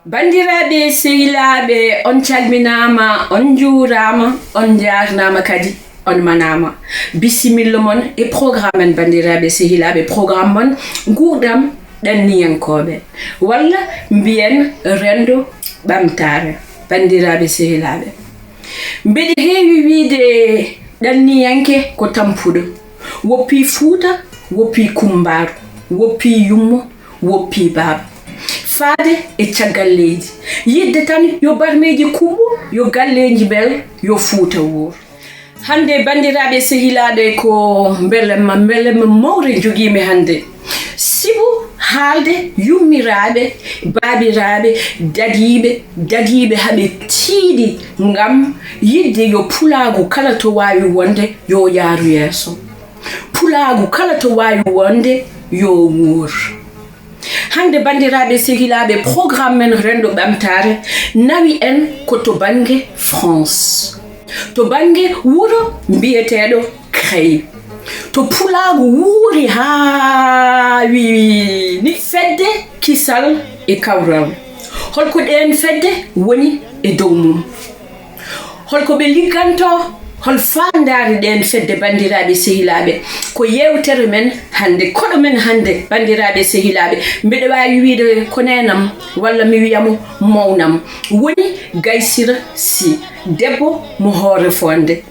Bandiraɓe sehilaɓe on calminama on juurama on jarnama kadi on manama bisimilla mon e programme en bandiraɓe sehilaɓe programme mon gurdam ɗanniyankoɓe walla mbiyen rendo ɓamtare bandiraɓe sehilaɓe mbeɗe heewi wiide ɗanniyanke ko tampuɗo woppi Fuuta woppi Kumbaru woppi Yummo woppi Baaba faade e caggal leydi yidde tan yo barmeji kuɓɓo yo galleji bel yo Fuuta wuuro hande bandiraɓe sehilaɓe ko belemma mawre joguimi hande sibu haalde yummiraɓe baabiraɓe dadiɓe haɓe tiiɗi ngam yidde yo pulagu kala to wawi wonde yo yaaru yeeso pulagu kala to wawi wonde yo wuur hande bandiraɓe sehilaɓe programme men rendo ɓamtare nawi en ko to bange France to bange wuro mbiyeteɗo Kray to pulagu wuuri ha ni fedde kisal e kawral holko ɗen fedde woni e dow mum holko ɓe ligganto hol fandare ɗen fedde bandiraɓe sehilaɓe ko yewtere men hande koɗo men hande bandiraɓe sehilaɓe mbeɗe wawi wiide ko nenam walla mi wiyamo mawnam woni Gaysira Sy debbo mo hoore fonde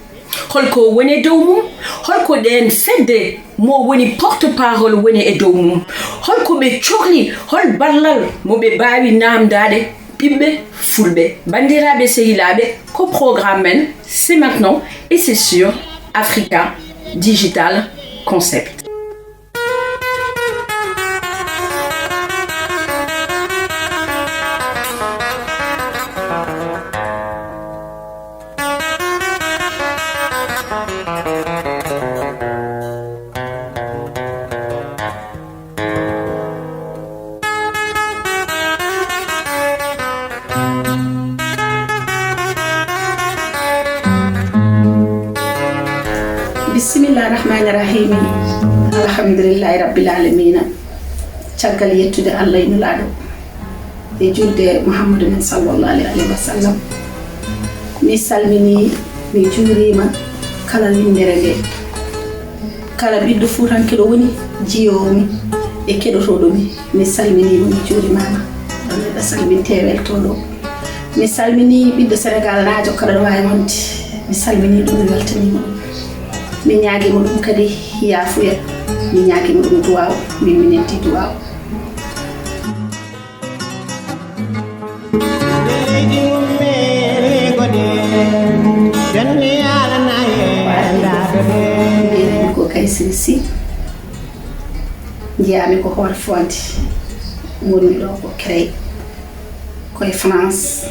holko woni dow mum holko ɗen fedde mo woni porte parole woni e dow mum holko ɓe cohli hol ballal mo ɓe mbawi namdade ɓiɓɓe fulɓe bandiraɓe sehilaɓe ko programme men c'est maintenant et c'est sur Africa Digital Concept. Bismillah rahmani rahim alhamdulillahi rabbil alamin caggal yettude Allah e nulaɗo e julde Muhammadu men sallallahu alaihi wa sallam mi salmini mi juurima kala windere nde kala ɓiɗɗo fuutankeɗo woni jiyowomi e keɗotoɗomi mi salminima mi juurimama ɗon neɗɗo salminte weltoɗo mi salmini ɓiɗɗo Sénégal naajo kala ɗo wawi wonde mi salmini ɗum mi weltanima ɗum mi ñaagima ɗum kadi yaafuya mi ñaagima ɗum duwaw min minenti duwaw mbiyetemi ko Gaysira Sy jeyami ko hoore fonde wonmi ɗo ko Kray koye France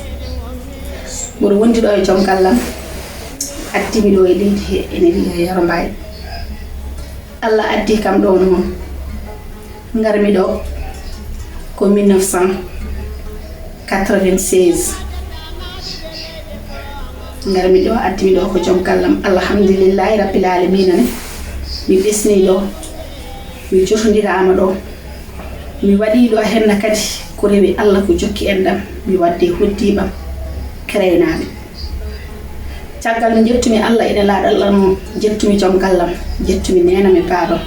mboɗo wondi ɗo e joom gallam addimi ɗo e leydi ene wiye Yoro Mbaye Allah addi kam ɗo noon garmi ɗo ko 1996 garmi ɗo addimi ɗo ko joom gallam alhamdulillahi rabbil alamina ne mi ɓesni ɗo mi jotodirama ɗo mi waɗi ɗo henna kadi ko rewi Allah ko jokki en ɗam mi wadde hoddiɓam Kraynaɓe caggal mi jettumi Allah ene laaɗal am jettumi joom gallam jettumi nenam e baabam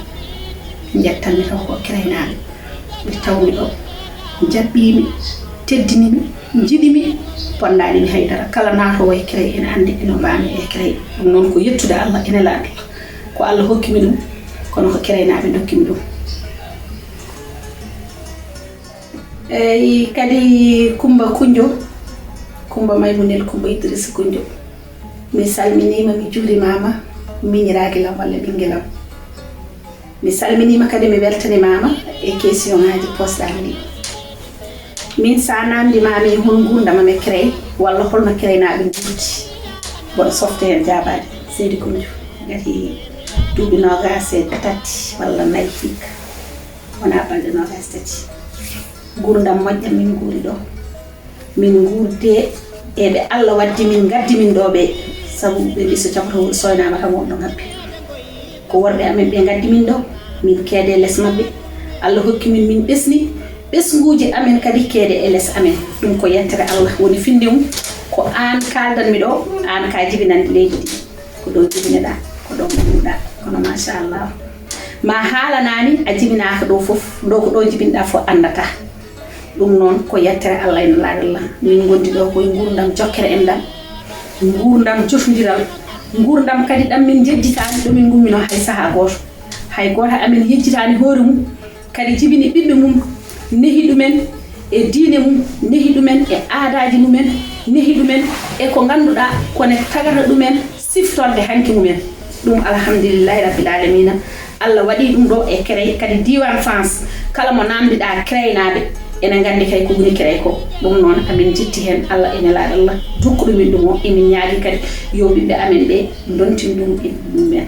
jettanmi taw ko Kraynaɓe ɓe tawmi ɗo jaɓɓimi teddinimi jiɗimi ponnaɗimi haydara kala natowo e Kray ene andi eno mbami e Kray ɗum noon ko yettude Allah ene laaɗal ko Allah hokkimi ɗum kono ko Kraynaɓe dokkimi ɗum eyi kadi Kumba Kunjo Kumba Maymunel Kumba Idrissa Kunjo mi salminima mi juurimama miñiraguelam walla ɓinguelam mi salminima kadi mi weltanimama e question ngaji posɗami ɗi min sa namdimami hol gurdam e Kray walla holno Kraynaɓe gurti mboɗo softe hen jabade Seydi Kunjo gati duuɓi 23 walla 4 hikka wona balɗe 23 gurdam moƴƴam min guuri ɗo min gurde eɓe Allah waddi min gaddi min ɗo ɓe sabu ɓe mbi so jaɓato wuuro soynama tan wonɗo ngabbe ko worɓe amen ɓe gaddi min ɗo min keede less mabɓe Allah hokki min ɓesni ɓesguji amen kadi keede e less amen ɗum ko yettere Allah woni finde mum ko an kaldanmi ɗo an ka jibinande leydi ndi ko ɗo jibineɗa ko ɗo ɓurnuɗa kono machallah ma haalanani a jibinaka ɗo foof ɗo ko ɗo jibinɗa fof andata ɗum noon ko yettere Allah ene laaɗallah min gondi ɗo koye gurdam jokkere en ɗam gurdam jotodiral gurdam kadi ɗam min jejjitani ɗomin gummino hay saaha goto hay goto amin yejjitani hoore mum kadi jibini ɓiɓɓe mum nehi ɗumen e diine mum nehi ɗumen e aadaji mumen nehi ɗumen e ko ganduɗa kone tagata ɗumen siftorde hanki mumen ɗum alhamdulillahi rabbil alamina Allah waɗi ɗum ɗo e créé kadi diwan France kala mo namdiɗa créénaɓe ene gandi kay ko woni créé ko ɗum noon amin jitti hen Allah ene laaɗallah dokkuɗumin ɗum o emin ñaagui kadi yo ɓiɓɓe amen ɓe dontin ɗum e ɗumen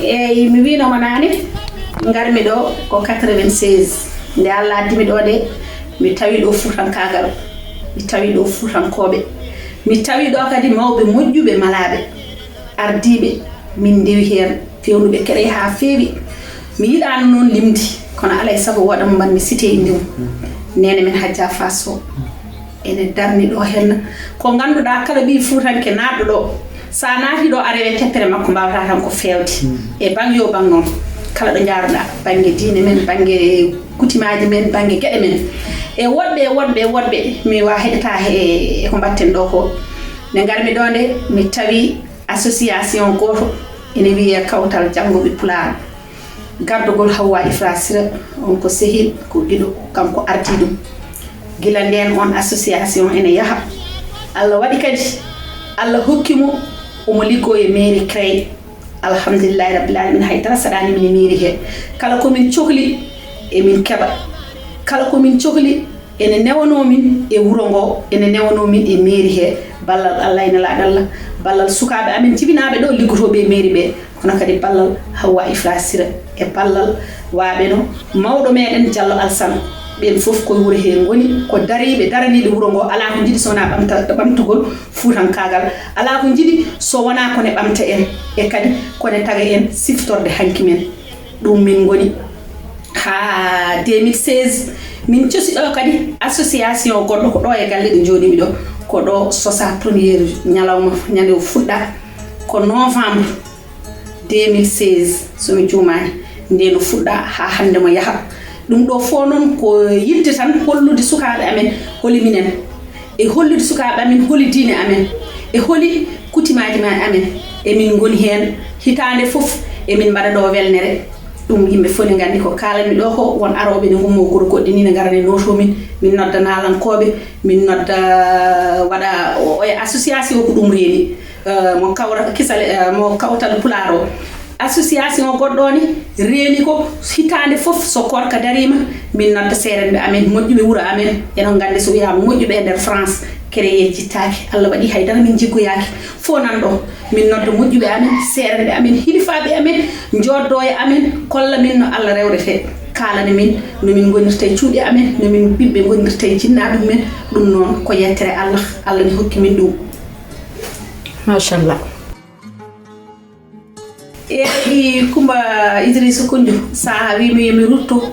eyi mi winoma nane garmi ɗo ko 96 nde Allah addimi ɗo de mi tawi ɗo fuutankagal mi tawi ɗo fuutankoɓe mi tawi ɗo kadi mawɓe moƴƴuɓe malaɓe ardiɓe min dewi hen fewnuɓe keɗe ha feewi mi yiɗano noon limdi kono alay saago waɗam mban mi cité indi mum nene men Hadja Fass o ene darni ɗo henna ko ganduɗa kala ɓi fuutanke naɗɗo ɗo sa naati ɗo a rewe teppere makko mbawata tan ko fewde e bang yo bang noon kala ɗo jaaruɗa banggue diine men banggue kutimaji men banggue gueɗe men e woɗɓe mi wa heɗata e ko mbatten ɗo ko nde garmi ɗo nde mi tawi association goto ene wiye kawtal janggoɓe pulaar gardugol Hawwa Ifra Sira on ko sehil ko ɗiɗo kanko ardi ɗum gila nden on association ene yaaha Allah waɗi kadi Allah hokkimo omo liggo e mairie créé alhamdulillahi rabbil alamin haydara saɗani min miiri he kala komin cohli emin keɓa kala komin cohli ene newanomin e wuro ngo ene newanomin e mairie he ballal Allah ene laaɗallah ballal sukaɓe amin jibinaɓe ɗo liggotoɓe e mairie ɓe kono kadi ballal Hawwa Ifra Sira e ballal waaɓe no mawɗo meɗen Diallo Alsane ɓen fof koye wuuro he goni ko dariɓe daraniɓe wuuro ngo ala ko jiiɗi so wona ɓamtugol fuutankagal ala ko jiiɗi so wona kone ɓamta en e kadi kone taga en siftorde hanki men ɗum min goni ha 2016 min cosi ɗo kadi association goɗɗo ko ɗo e galle ɗo joɗimi ɗo ko ɗo sosa premiére ñalawma ñande o fuɗɗa ko novembre 2016 somi jumani nde no fuɗɗa ha hande mo yaaha ɗum ɗo fo noon ko yidde tan hollude sukaɓe amen holi minen e hollude sukaɓe amen holi diine amen e holi kutimaji ma amen emin goni hen hitande foof emin mbaɗa ɗo welnere ɗum yimɓe fof ne gandi ko kalanmi ɗo ko won aroɓe ne gummo guro goɗɗi ni ne garane notomin min nodda nalankoɓe min nodda waɗa oye association ko ɗum reeni mo kawra kisale mo kawtal pulaar o association goɗɗo ni reeni ko hitande foof so korka darima min nodda seerenɓe amen moƴƴuɓe wuuro amen enon gandi so wiyama moƴƴuɓe e nder France créé jittaki Allah waɗi haydara min jiggoyaki fo nan ɗo min nodda moƴƴuɓe amen seerenɓe amen hilifaɓe amen joddo e amen kolla min no Allah rewrete kalana min no min gonirta e cuuɗi amen no min ɓiɓɓe gonirta e jinnaɗum men ɗum noon ko yettere Allah Allah ne hokki min ɗum machallah e Coumba Idrissa Koundiou sa wimi yomi rutto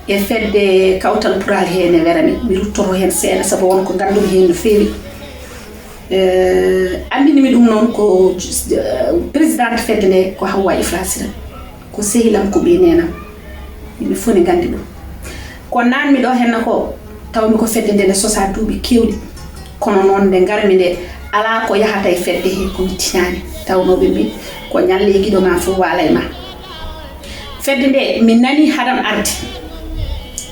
e fedde kawtal pural hen e werami mi ruttoto hen seeɗa saabu wonko gandumi hen no feewi andinimi ɗum noon ko présidente fedde nde ko Hawwa Ifra Sira ko sehilam ko ɓi nenam yimɓe fof ne gandi ɗum ko nanmi ɗo henna ko tawmi ko fedde nde nde sosa duuɓi kewɗi kono noon nde garmi nde ala ko yahata e fedde he ko mittinani tawnoɓe mbi ko ñalle guiɗo ma fof waala e ma fedde nde min nani haɗam arde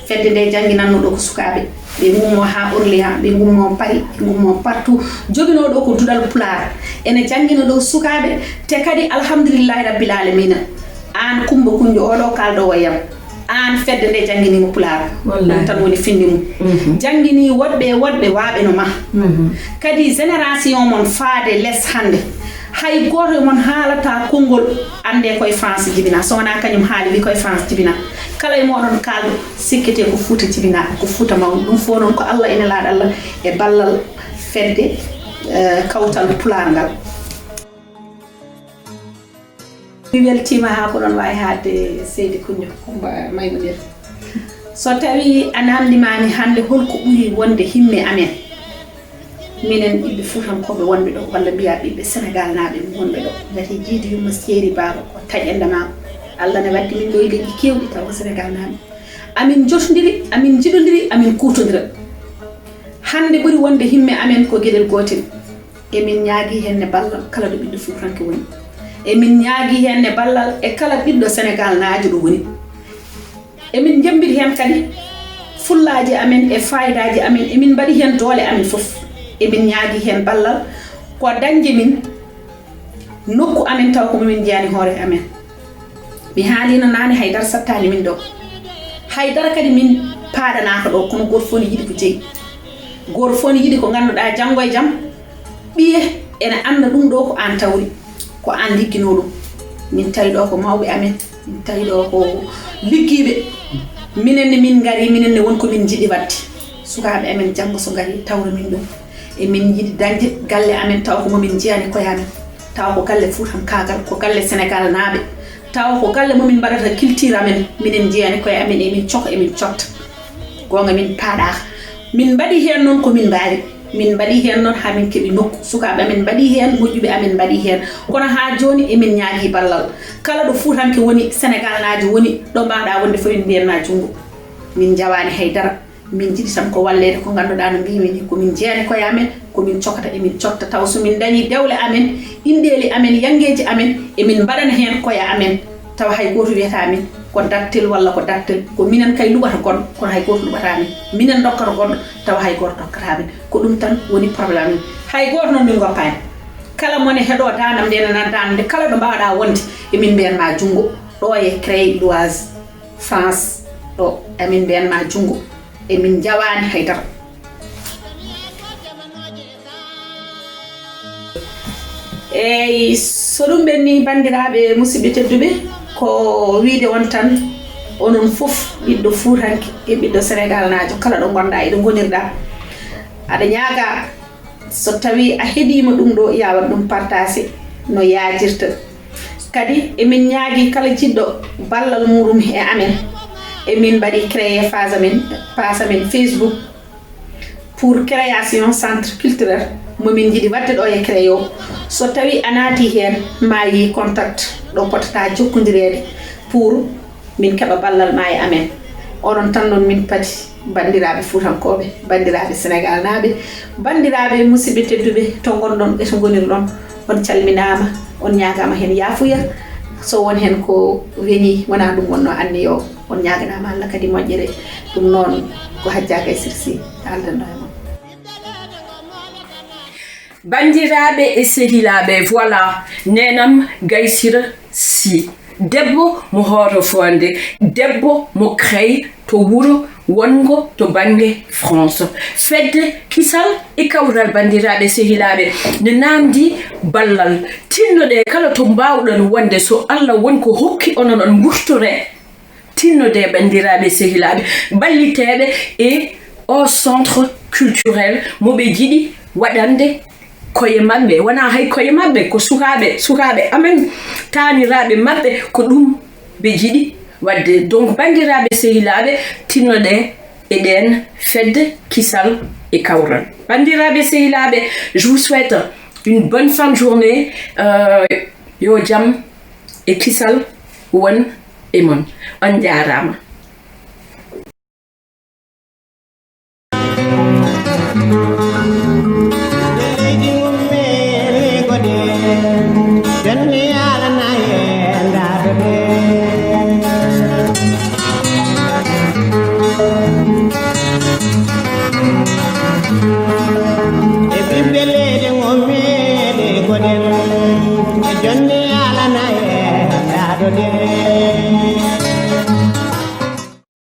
fedde nde jangginanno ɗo ko sukaɓe ɓe gummo ha Orléans ɓe gummo Paris ɓe gummo partout joguino ɗo ko duɗal pulaar ene jangguino ɗo sukaɓe te kadi alhamdulillahi rabbil alamina an Coumba Koundiou oɗo kaldowo yam an fedde nde jangguinimo pulaar ɗum tan woni finde mum jangguini woɗɓe waaɓe no ma kadi génération mon faade less hande hay goto mon haalata konngol ande koye France jibina so wona kañum haali wi koye France jibina kala e moɗon kaldo sikkete ko Fouta jibina ko Fouta mawɗo ɗum fo noon ko Allah ene laaɗa Allah e ballal fedde kawtal pulaar ngal mi weltima ha ko ɗon wawi hadde seydi Koundio Coumba Maymunel so tawi a namdimami hande holko ɓuuri wonde himme amen minen ɓiɓɓe Fuutankoɓe wonɓe ɗo walla mbiya ɓiɓɓe Sénégal naɓe wonɓe ɗo gati jiidi yumma seeri baba ko taƴƴenda ma Allah ne waddi min ɗo e leƴƴi kewɗi taw ko Sénégal naɓe amin jotodiri amin jiɗodiri amin kutodira hande ɓuuri wonde himme amen ko gueɗel gotel emin ñaagui henne ballal kala ɗo ɓiɗɗo Fuutanke woni emin ñaagui henne ballal e kala ɓiɗɗo Sénégal naajo ɗo woni emin jambiri hen kadi fullaji amen e fayidaji amen emin mbaɗi hen doole amen foof emin ñaagui hen ballal ko dañde min nokku amen taw ko min jeyani hoore amen mi haalino nane haydara sattani min ɗo haydara kadi min paaɗanaka ɗo kono goto fof ne yiiɗi ko jeeyi goto fof ne yiiɗi ko ganduɗa janggo e jaam ɓiye ene anda ɗum ɗo ko an tawri ko an liggino ɗum min tawi ɗo ko mawɓe amen min tawi ɗo ko liggiɓe minenne min gari minenne wonko min jiiɗi wadde sukaɓe amen janggo so gari tawra min ɗum e min jiiɗi dañde galle amen taw ko momin jeyani koye amen taw ko galle Fuutankagal ko galle Sénégal naaɓe taw ko galle momin mbaɗata culture amen minen jeyani koye amen emin coka emin cotta gonga min paaɗaka min mbaɗi hen noon komin mbawi min mbaɗi hen noon ha min keeɓi nokku sukaɓe amen mbaɗi hen moƴƴuɓe amen mbaɗi hen kono ha joni emin ñaagui ballal kala ɗo Fuutanke woni Sénégal najo woni ɗo mbawɗa wonde fof en mbiyanma junggo min jawani haydara min jiiɗi tan ko wallede ko ganduɗa no mbimi ni komin jeyani koye amen komin cokata emin cotta taw somin dañi dewle amen inɗeli amen yangueji amen emin mbaɗana hen koye amen taw hay goto wiyata min ko dattel walla ko dattel ko minen kay luɓata goɗɗo kono hay goto luɓata min minen dokkata goɗɗo taw hay goto dokkata min ko ɗum tan woni probléme min hay goto noon min goppani kala mone heeɗo danam nde nana danande kala ɗo mbawɗa wonde emin mbiyanma junggo ɗo e créé Loise France ɗo emin mbiyanma junggo emin jawani haydara eyyi so ɗum ɓenni bandiraɓe musidɓe tedduɓe ko wiide on tan onon fof ɓiɗɗo Fuutanke e ɓiɗɗo Sénégal najo kala ɗo gonɗa eɗo gonirɗa aɗa ñaaga so tawi a heeɗima ɗum ɗo ya waɗ ɗum partagé no yajirta kadi emin ñaagui kala jiɗɗo ballal muɗum e amen emin mbaɗi créé page amen Facebook pour création centre culturel momin jiiɗi wadde ɗo e créé o so tawi a naati hen ma yi contact ɗo potata jokkodirede pour min keɓa ballal ma e amen onon tan noon min paadi bandiraɓe Fuutankoɓe bandiraɓe Sénégal naɓe bandiraɓe musidɓe tedduɓe to gonɗon e to gonirɗon on calminama on ñagama hen yaafuya so won hen ko weñi wona ɗum wonno anni o on ñaganama Allah kadi moƴƴere ɗum noon ko Hajja Gaye Sy aldano e mon bandiraɓe e sehilaɓe voilà nenam Gaye Sy debbo mo hoto fonde debbo mo créé to wuro wongo to bange France fedde kisal e kawral bandiraɓe sehilaɓe ne namdi ballal tinnoɗe kala to mbawɗon wonde so Allah wonko hokki onon on gurtore tinnode bandiraɓe sehilaɓe balliteɓe e au centre culturel moɓe jiiɗi waɗande koye mabɓe wona hay koye mabɓe ko sukaɓe amen taniraɓe mabɓe ko ɗum ɓe jiiɗi wadde donc bandiraɓe sehilaɓe tinnoɗe e ɗen fedde kisal e kawral bandiraɓe sehilaɓe je vous souhaite une bonne fin de journée yo jaam e kisal won e mon on jarama.